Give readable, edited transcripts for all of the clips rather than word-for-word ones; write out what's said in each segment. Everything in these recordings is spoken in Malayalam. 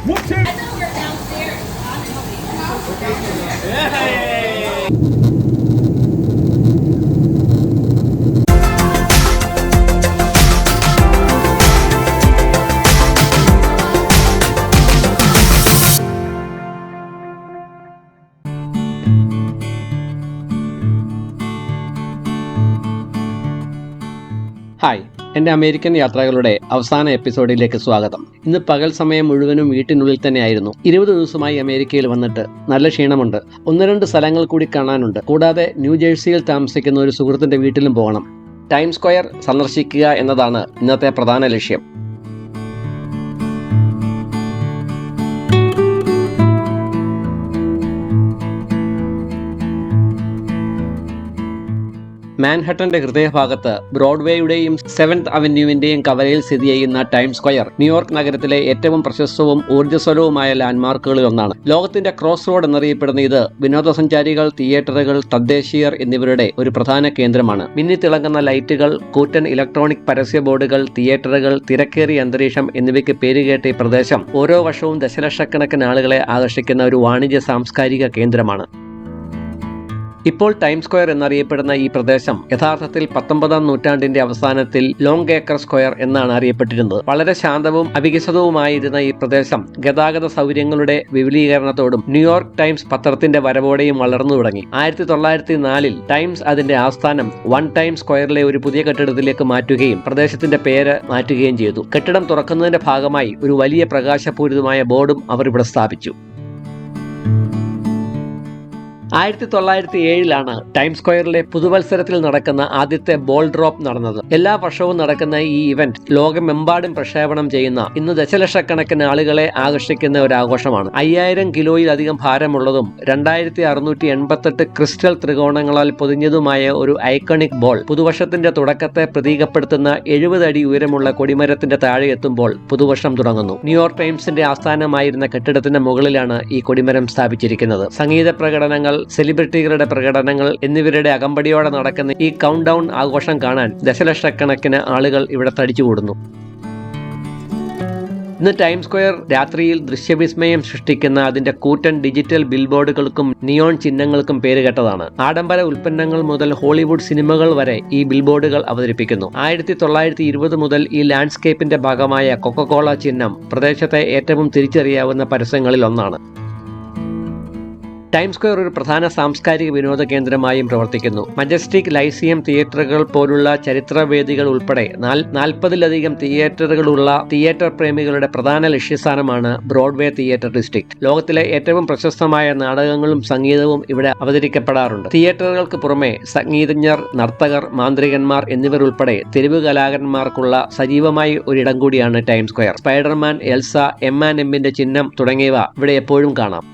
What's it? I know we're downstairs. Hi, എൻ്റെ അമേരിക്കൻ യാത്രകളുടെ അവസാന എപ്പിസോഡിലേക്ക് സ്വാഗതം. ഇന്ന് പകൽ സമയം മുഴുവനും വീട്ടിനുള്ളിൽ തന്നെയായിരുന്നു. 20 ദിവസമായി അമേരിക്കയിൽ വന്നിട്ട് നല്ല ക്ഷീണമുണ്ട്. 1-2 സ്ഥലങ്ങൾ കൂടി കാണാനുണ്ട്. കൂടാതെ ന്യൂജേഴ്സിയിൽ താമസിക്കുന്ന ഒരു സുഹൃത്തിൻ്റെ വീട്ടിലും പോകണം. ടൈംസ് സ്ക്വയർ സന്ദർശിക്കുക എന്നതാണ് ഇന്നത്തെ പ്രധാന ലക്ഷ്യം. മാൻഹട്ടന്റെ ഹൃദയഭാഗത്ത് ബ്രോഡ്വേയുടെയും 7th അവന്യൂവിന്റെയും കവലയിൽ സ്ഥിതി ചെയ്യുന്ന ടൈംസ് സ്ക്വയർ ന്യൂയോർക്ക് നഗരത്തിലെ ഏറ്റവും പ്രശസ്തവും ഊർജ്ജസ്വലവുമായ ലാൻഡ്മാർക്കുകളിൽ ഒന്നാണ്. ലോകത്തിന്റെ ക്രോസ് റോഡ് എന്നറിയപ്പെടുന്ന ഇത് വിനോദസഞ്ചാരികൾ, തിയേറ്ററുകൾ, തദ്ദേശീയർ എന്നിവരുടെ ഒരു പ്രധാന കേന്ദ്രമാണ്. മിന്നിത്തിളങ്ങുന്ന ലൈറ്റുകൾ, കൂറ്റൻ ഇലക്ട്രോണിക് പരസ്യ ബോർഡുകൾ, തിയേറ്ററുകൾ, തിരക്കേറിയ അന്തരീക്ഷം എന്നിവയ്ക്ക് പേരുകേട്ട ഈ പ്രദേശം ഓരോ വർഷവും ദശലക്ഷക്കണക്കിന് ആളുകളെ ആകർഷിക്കുന്ന ഒരു വാണിജ്യ സാംസ്കാരിക കേന്ദ്രമാണ്. ഇപ്പോൾ ടൈംസ് സ്ക്വയർ എന്നറിയപ്പെടുന്ന ഈ പ്രദേശം യഥാർത്ഥത്തിൽ 19-ാം നൂറ്റാണ്ടിന്റെ അവസാനത്തിൽ ലോങ് ഏക്കർ സ്ക്വയർ എന്നാണ് അറിയപ്പെട്ടിരുന്നത്. വളരെ ശാന്തവും അവികസിതവുമായിരുന്ന ഈ പ്രദേശം ഗതാഗത സൗകര്യങ്ങളുടെ വിപുലീകരണത്തോടും ന്യൂയോർക്ക് ടൈംസ് പത്രത്തിന്റെ വരവോടെയും വളർന്നു തുടങ്ങി. 1904-ൽ ടൈംസ് അതിന്റെ ആസ്ഥാനം 1 ടൈംസ് സ്ക്വയറിലെ ഒരു പുതിയ കെട്ടിടത്തിലേക്ക് മാറ്റുകയും പ്രദേശത്തിന്റെ പേര് മാറ്റുകയും ചെയ്തു. കെട്ടിടം തുറക്കുന്നതിന്റെ ഭാഗമായി ഒരു വലിയ പ്രകാശപൂരിതമായ ബോർഡും അവർ ഇവിടെ സ്ഥാപിച്ചു. 1907-ലാണ് ടൈംസ് സ്ക്വയറിലെ പുതുവത്സരത്തിൽ നടക്കുന്ന ആദ്യത്തെ ബോൾ ഡ്രോപ്പ് നടന്നത്. എല്ലാ വർഷവും നടക്കുന്ന ഈ ഇവന്റ് ലോകമെമ്പാടും പ്രക്ഷേപണം ചെയ്യുന്ന ഇന്ന് ദശലക്ഷക്കണക്കിന് ആളുകളെ ആകർഷിക്കുന്ന ഒരു ആഘോഷമാണ്. 5000 കിലോയിലധികം ഭാരമുള്ളതും 2688 ക്രിസ്റ്റൽ ത്രികോണങ്ങളാൽ പൊതിഞ്ഞതുമായ ഒരു ഐക്കണിക് ബോൾ പുതുവർഷത്തിന്റെ തുടക്കത്തെ പ്രതീകപ്പെടുത്തുന്ന 70 അടി ഉയരമുള്ള കൊടിമരത്തിന്റെ താഴെ എത്തുമ്പോൾ പുതുവർഷം തുടങ്ങുന്നു. ന്യൂയോർക്ക് ടൈംസിന്റെ ആസ്ഥാനമായിരുന്ന കെട്ടിടത്തിന്റെ മുകളിലാണ് ഈ കൊടിമരം സ്ഥാപിച്ചിരിക്കുന്നത്. സംഗീത പ്രകടനങ്ങൾ, സെലിബ്രിറ്റികളുടെ പ്രകടനങ്ങൾ എന്നിവരുടെ അകമ്പടിയോടെ നടക്കുന്ന ഈ കൗണ്ട് ഡൗൺ ആഘോഷം കാണാൻ ദശലക്ഷക്കണക്കിന് ആളുകൾ ഇവിടെ തടിച്ചുകൂടുന്നു. ഇന്ന് ടൈംസ് സ്ക്വയർ രാത്രിയിൽ ദൃശ്യവിസ്മയം സൃഷ്ടിക്കുന്ന അതിന്റെ കൂറ്റൻ ഡിജിറ്റൽ ബിൽബോർഡുകൾക്കും നിയോൺ ചിഹ്നങ്ങൾക്കും പേരുകേട്ടതാണ്. ആഡംബര ഉൽപ്പന്നങ്ങൾ മുതൽ ഹോളിവുഡ് സിനിമകൾ വരെ ഈ ബിൽബോർഡുകൾ അവതരിപ്പിക്കുന്നു. 1920 മുതൽ ഈ ലാൻഡ്സ്കേപ്പിന്റെ ഭാഗമായ കൊക്കക്കോള ചിഹ്നം പ്രദേശത്തെ ഏറ്റവും തിരിച്ചറിയാവുന്ന പരസ്യങ്ങളിൽ ഒന്നാണ്. ടൈംസ് സ്ക്വയർ ഒരു പ്രധാന സാംസ്കാരിക വിനോദ കേന്ദ്രമായും പ്രവർത്തിക്കുന്നു. മജസ്റ്റിക്, ലൈസിയം തിയേറ്ററുകൾ പോലുള്ള ചരിത്രവേദികൾ ഉൾപ്പെടെ 40-ലധികം തിയേറ്ററുകളുള്ള തിയേറ്റർ പ്രേമികളുടെ പ്രധാന ലക്ഷ്യസ്ഥാനമാണ് ബ്രോഡ്വേ തിയേറ്റർ ഡിസ്ട്രിക്ട്. ലോകത്തിലെ ഏറ്റവും പ്രശസ്തമായ നാടകങ്ങളും സംഗീതവും ഇവിടെ അവതരിക്കപ്പെടാറുണ്ട്. തിയേറ്ററുകൾക്ക് പുറമെ സംഗീതജ്ഞർ, നർത്തകർ, മാന്ത്രികന്മാർ എന്നിവരുൾപ്പെടെ തെരുവ് കലാകാരന്മാർക്കുള്ള സജീവമായ ഒരിടം കൂടിയാണ് ടൈംസ് സ്ക്വയർ. സ്പൈഡർമാൻ, എൽസ, M&Mന്റെ ചിഹ്നം തുടങ്ങിയവ ഇവിടെ എപ്പോഴും കാണാം.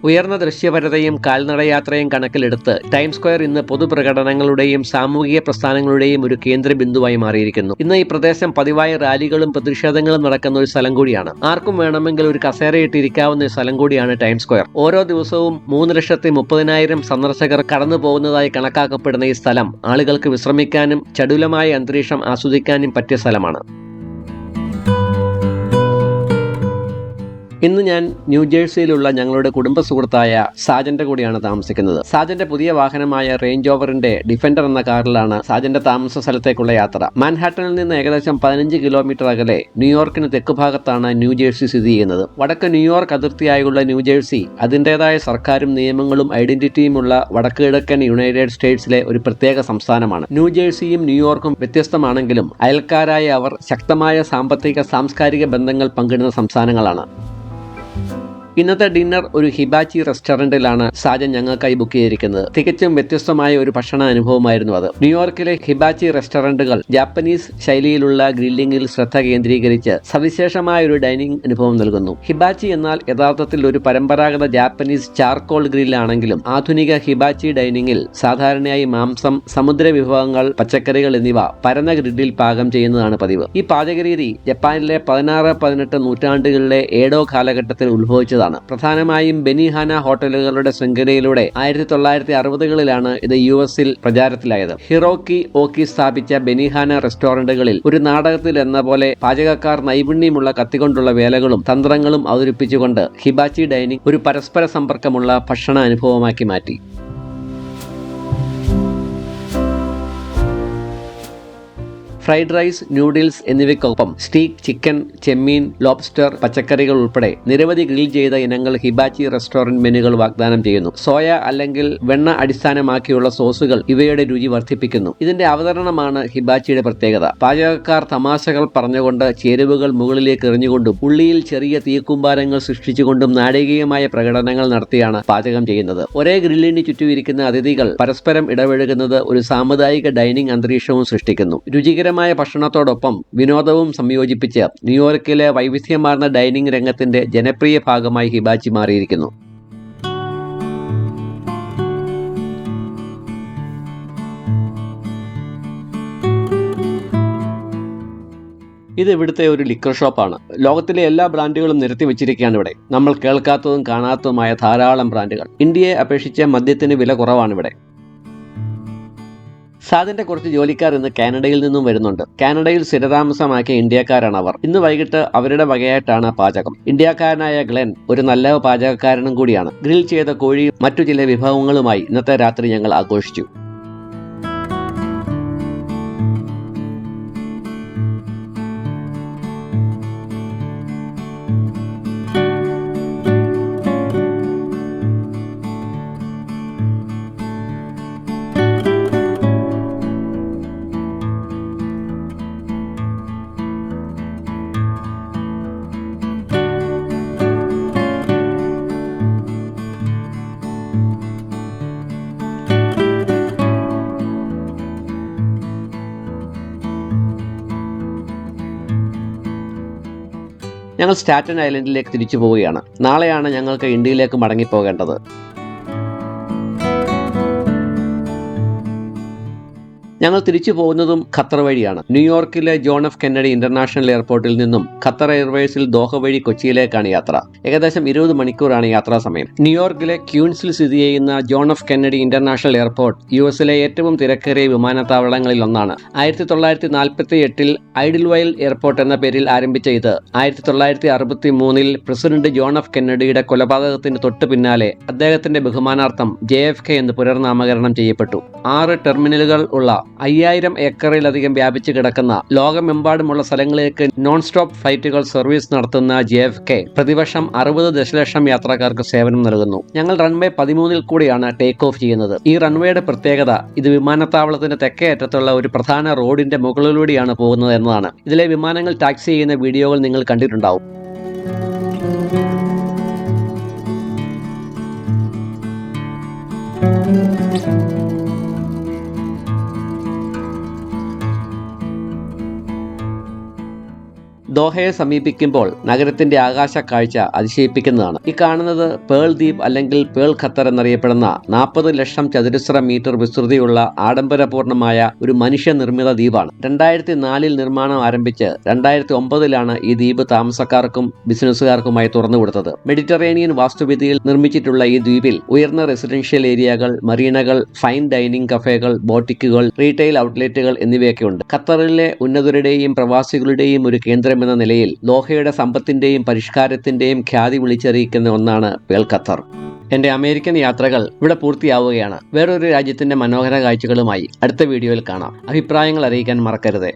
ഉയർന്ന ദൃശ്യപരതയും കാൽനടയാത്രയും കണക്കിലെടുത്ത് ടൈംസ് സ്ക്വയർ ഇന്ന് പൊതുപ്രകടനങ്ങളുടെയും സാമൂഹിക പ്രസ്ഥാനങ്ങളുടെയും ഒരു കേന്ദ്ര ബിന്ദുവായി മാറിയിരിക്കുന്നു. ഇന്ന് ഈ പ്രദേശം പതിവായ റാലികളും പ്രതിഷേധങ്ങളും നടക്കുന്ന ഒരു സ്ഥലം കൂടിയാണ്. ആർക്കും വേണമെങ്കിൽ ഒരു കസേരയിട്ടിരിക്കാവുന്ന ഒരു സ്ഥലം കൂടിയാണ് ടൈംസ് സ്ക്വയർ. ഓരോ ദിവസവും 3,30,000 സന്ദർശകർ കടന്നു പോകുന്നതായി കണക്കാക്കപ്പെടുന്ന ഈ സ്ഥലം ആളുകൾക്ക് വിശ്രമിക്കാനും ചടുലമായ അന്തരീക്ഷം ആസ്വദിക്കാനും പറ്റിയ സ്ഥലമാണ്. ഇന്ന് ഞാൻ ന്യൂജേഴ്സിയിലുള്ള ഞങ്ങളുടെ കുടുംബ സുഹൃത്തായ സാജന്റെ കൂടെയാണ് താമസിക്കുന്നത്. സാജന്റെ പുതിയ വാഹനമായ റേഞ്ച് ഓവറിന്റെ ഡിഫൻഡർ എന്ന കാറിലാണ് സാജന്റെ താമസ സ്ഥലത്തേക്കുള്ള യാത്ര. മാൻഹാട്ടനിൽ നിന്ന് ഏകദേശം 15 കിലോമീറ്റർ അകലെ ന്യൂയോർക്കിന് തെക്കുഭാഗത്താണ് ന്യൂജേഴ്സി സ്ഥിതി ചെയ്യുന്നത്. വടക്ക് ന്യൂയോർക്ക് അതിർത്തിയായുള്ള ന്യൂജേഴ്സി അതിൻ്റെതായ സർക്കാരും നിയമങ്ങളും ഐഡന്റിറ്റിയുമുള്ള വടക്ക് കിഴക്കൻ യുണൈറ്റഡ് സ്റ്റേറ്റ്സിലെ ഒരു പ്രത്യേക സംസ്ഥാനമാണ്. ന്യൂജേഴ്സിയും ന്യൂയോർക്കും വ്യത്യസ്തമാണെങ്കിലും അയൽക്കാരായ അവർ ശക്തമായ സാമ്പത്തിക, സാംസ്കാരിക ബന്ധങ്ങൾ പങ്കിടുന്ന സംസ്ഥാനങ്ങളാണ്. ഇന്നത്തെ ഡിന്നർ ഒരു ഹിബാച്ചി റെസ്റ്റോറന്റിലാണ് സാജൻ ഞങ്ങൾക്കായി ബുക്ക് ചെയ്തിരിക്കുന്നത്. തികച്ചും വ്യത്യസ്തമായ ഒരു ഭക്ഷണ അനുഭവമായിരുന്നു അത്. ന്യൂയോർക്കിലെ ഹിബാച്ചി റെസ്റ്റോറന്റുകൾ ജാപ്പനീസ് ശൈലിയിലുള്ള ഗ്രില്ലിംഗിൽ ശ്രദ്ധ കേന്ദ്രീകരിച്ച് സവിശേഷമായ ഒരു ഡൈനിങ് അനുഭവം നൽകുന്നു. ഹിബാച്ചി എന്നാൽ യഥാർത്ഥത്തിൽ ഒരു പരമ്പരാഗത ജാപ്പനീസ് ചാർക്കോൾ ഗ്രില്ലാണെങ്കിലും ആധുനിക ഹിബാച്ചി ഡൈനിങ്ങിൽ സാധാരണയായി മാംസം, സമുദ്ര വിഭവങ്ങൾ, പച്ചക്കറികൾ എന്നിവ പരന്ന ഗ്രില്ലിൽ പാകം ചെയ്യുന്നതാണ് പതിവ്. ഈ പാചകരീതി ജപ്പാനിലെ 16-18 നൂറ്റാണ്ടുകളിലെ ഏഡോ കാലഘട്ടത്തിൽ ഉത്ഭവിച്ചതാണ്. തുടങ്ങിയതാണ്. പ്രധാനമായും ബെനിഹാന ഹോട്ടലുകളുടെ ശൃംഖലയിലൂടെ 1960കളിലാണ് ഇത് US-ൽ പ്രചാരത്തിലായത്. ഹിറോക്കി ഓക്കി സ്ഥാപിച്ച ബെനിഹാന റെസ്റ്റോറന്റുകളിൽ ഒരു നാടകത്തിൽ എന്ന പോലെ പാചകക്കാർ നൈപുണ്യമുള്ള കത്തികൊണ്ടുള്ള വേലകളും തന്ത്രങ്ങളും അവതരിപ്പിച്ചുകൊണ്ട് ഹിബാച്ചി ഡൈനിങ് ഒരു പരസ്പര സമ്പർക്കമുള്ള ഭക്ഷണ അനുഭവമാക്കി മാറ്റി. ഫ്രൈഡ് റൈസ്, നൂഡിൽസ് എന്നിവയ്ക്കൊപ്പം സ്റ്റീക്ക്, ചിക്കൻ, ചെമ്മീൻ, ലോബ്സ്റ്റർ, പച്ചക്കറികൾ ഉൾപ്പെടെ നിരവധി ഗ്രിൽ ചെയ്ത ഇനങ്ങൾ ഹിബാച്ചി റെസ്റ്റോറന്റ് മെനുകൾ വാഗ്ദാനം ചെയ്യുന്നു. സോയ അല്ലെങ്കിൽ വെണ്ണ അടിസ്ഥാനമാക്കിയുള്ള സോസുകൾ ഇവയുടെ രുചി വർദ്ധിപ്പിക്കുന്നു. ഇതിന്റെ അവതരണമാണ് ഹിബാച്ചിയുടെ പ്രത്യേകത. പാചകക്കാർ തമാശകൾ പറഞ്ഞുകൊണ്ട് ചേരുവകൾ മുകളിലേക്ക് എറിഞ്ഞുകൊണ്ടും ഉള്ളിയിൽ ചെറിയ തീക്കൂമ്പാരങ്ങൾ സൃഷ്ടിച്ചുകൊണ്ടും നാടകീയമായ പ്രകടനങ്ങൾ നടത്തിയാണ് പാചകം ചെയ്യുന്നത്. ഒരേ ഗ്രില്ലിന് ചുറ്റുമിരിക്കുന്ന അതിഥികൾ പരസ്പരം ഇടപഴകുന്നത് ഒരു സാമുദായിക ഡൈനിങ് അന്തരീക്ഷവും സൃഷ്ടിക്കുന്നു. രുചികരമായ ഭക്ഷണത്തോടൊപ്പം വിനോദവും സംയോജിപ്പിച്ച് ന്യൂയോർക്കിലെ വൈവിധ്യമാർന്ന ഡൈനിങ് രംഗത്തിന്റെ ജനപ്രിയ ഭാഗമായി ഹിബാച്ചി മാറിയിരിക്കുന്നു. ഇത് ഇവിടുത്തെ ഒരു ലിക്കർ ഷോപ്പാണ്. ലോകത്തിലെ എല്ലാ ബ്രാൻഡുകളും നിരത്തി വെച്ചിരിക്കുകയാണ് ഇവിടെ. നമ്മൾ കേൾക്കാത്തതും കാണാത്തതുമായ ധാരാളം ബ്രാൻഡുകൾ. ഇന്ത്യയെ അപേക്ഷിച്ച് മദ്യത്തിന് വില കുറവാണ് ഇവിടെ. സാജന്റെ കുറച്ച് ജോലിക്കാർ ഇന്ന് കാനഡയിൽ നിന്നും വരുന്നുണ്ട്. കാനഡയിൽ സ്ഥിരതാമസമാക്കിയ ഇന്ത്യക്കാരാണ് അവർ. ഇന്ന് വൈകിട്ട് അവരുടെ വകയായിട്ടാണ് പാചകം. ഇന്ത്യക്കാരനായ ഗ്ലെൻ ഒരു നല്ല പാചകക്കാരനും കൂടിയാണ്. ഗ്രിൽ ചെയ്ത കോഴിയും മറ്റു ചില വിഭവങ്ങളുമായി ഇന്നത്തെ രാത്രി ഞങ്ങൾ ആഘോഷിച്ചു. ഞങ്ങൾ സ്റ്റാറ്റൻ ഐലൻഡിലേക്ക് തിരിച്ചു പോവുകയാണ്. നാളെയാണ് ഞങ്ങൾക്ക് ഇന്ത്യയിലേക്ക് മടങ്ങിപ്പോകേണ്ടത്. ഞങ്ങൾ തിരിച്ചു പോകുന്നതും ഖത്തർ വഴിയാണ്. ന്യൂയോർക്കിലെ ജോൺ എഫ് കെന്നഡി ഇന്റർനാഷണൽ എയർപോർട്ടിൽ നിന്നും ഖത്തർ എയർവേസിൽ ദോഹ വഴി കൊച്ചിയിലേക്കാണ് യാത്ര. ഏകദേശം 20 മണിക്കൂറാണ് യാത്രാ സമയം. ന്യൂയോർക്കിലെ ക്യൂൻസിൽ സ്ഥിതി ചെയ്യുന്ന John F Kennedy international airport US-ലെ ഏറ്റവും തിരക്കേറിയ വിമാനത്താവളങ്ങളിൽ ഒന്നാണ്. 1948-ൽ ഐഡിൽവൈൽ എയർപോർട്ട് എന്ന പേരിൽ ആരംഭിച്ച ഇത് 1963-ൽ പ്രസിഡന്റ് ജോൺ എഫ് കെന്നഡിയുടെ കൊലപാതകത്തിന് തൊട്ടു പിന്നാലെ അദ്ദേഹത്തിന്റെ ബഹുമാനാർത്ഥം JFK എന്ന് പുനർനാമകരണം ചെയ്യപ്പെട്ടു. 6 ടെർമിനലുകൾ ഉള്ള 5000 ഏക്കറിലധികം വ്യാപിച്ചു കിടക്കുന്ന ലോകമെമ്പാടുമുള്ള സ്ഥലങ്ങളിലേക്ക് നോൺ സ്റ്റോപ്പ് ഫ്ലൈറ്റുകൾ സർവീസ് നടത്തുന്ന JFK പ്രതിവർഷം 60 ദശലക്ഷം യാത്രക്കാർക്ക് സേവനം നൽകുന്നു. ഞങ്ങൾ റൺവേ 13-ൽ കൂടിയാണ് ടേക്ക് ഓഫ് ചെയ്യുന്നത്. ഈ റൺവേയുടെ പ്രത്യേകത ഇത് വിമാനത്താവളത്തിന്റെ തെക്കേ അറ്റത്തുള്ള ഒരു പ്രധാന റോഡിന്റെ മുകളിലൂടെയാണ് പോകുന്നത് എന്നതാണ്. ഇതിലെ വിമാനങ്ങൾ ടാക്സി ചെയ്യുന്ന വീഡിയോകൾ നിങ്ങൾ കണ്ടിട്ടുണ്ടാവും. ദോഹയെ സമീപിക്കുമ്പോൾ നഗരത്തിന്റെ ആകാശ കാഴ്ച അതിശയിപ്പിക്കുന്നതാണ്. ഈ കാണുന്നത് പേൾ ദ്വീപ് അല്ലെങ്കിൽ പേൾ ഖത്തർ എന്നറിയപ്പെടുന്ന 40 ലക്ഷം ചതുരശ്ര മീറ്റർ വിസ്തൃതിയുള്ള ആഡംബരപൂർണമായ ഒരു മനുഷ്യനിർമ്മിത ദ്വീപാണ്. 2004-ൽ നിർമ്മാണം ആരംഭിച്ച് 2009-ലാണ് ഈ ദ്വീപ് താമസക്കാർക്കും ബിസിനസ്സുകാർക്കുമായി തുറന്നുകൊടുത്തത്. മെഡിറ്ററേനിയൻ വാസ്തുവിദ്യയിൽ നിർമ്മിച്ചിട്ടുള്ള ഈ ദ്വീപിൽ ഉയർന്ന റെസിഡൻഷ്യൽ ഏരിയകൾ, മറീനകൾ, ഫൈൻ ഡൈനിങ് കഫേകൾ, ബോട്ടിക്കുകൾ, റീറ്റെയിൽ ഔട്ട്ലെറ്റുകൾ എന്നിവയൊക്കെ ഉണ്ട്. ഖത്തറിലെ ഉന്നതരുടെയും പ്രവാസികളുടെയും ഒരു കേന്ദ്രം എന്ന നിലയിൽ ദോഹയുടെ സമ്പത്തിന്റെയും പരിഷ്കാരത്തിന്റെയും ഖ്യാതി വിളിച്ചറിയിക്കുന്ന ഒന്നാണ് പേൾ ഖത്തർ. എന്റെ അമേരിക്കൻ യാത്രകൾ ഇവിടെ പൂർത്തിയാവുകയാണ്. വേറൊരു രാജ്യത്തിന്റെ മനോഹര കാഴ്ചകളുമായി അടുത്ത വീഡിയോയിൽ കാണാം. അഭിപ്രായങ്ങൾ അറിയിക്കാൻ മറക്കരുത്.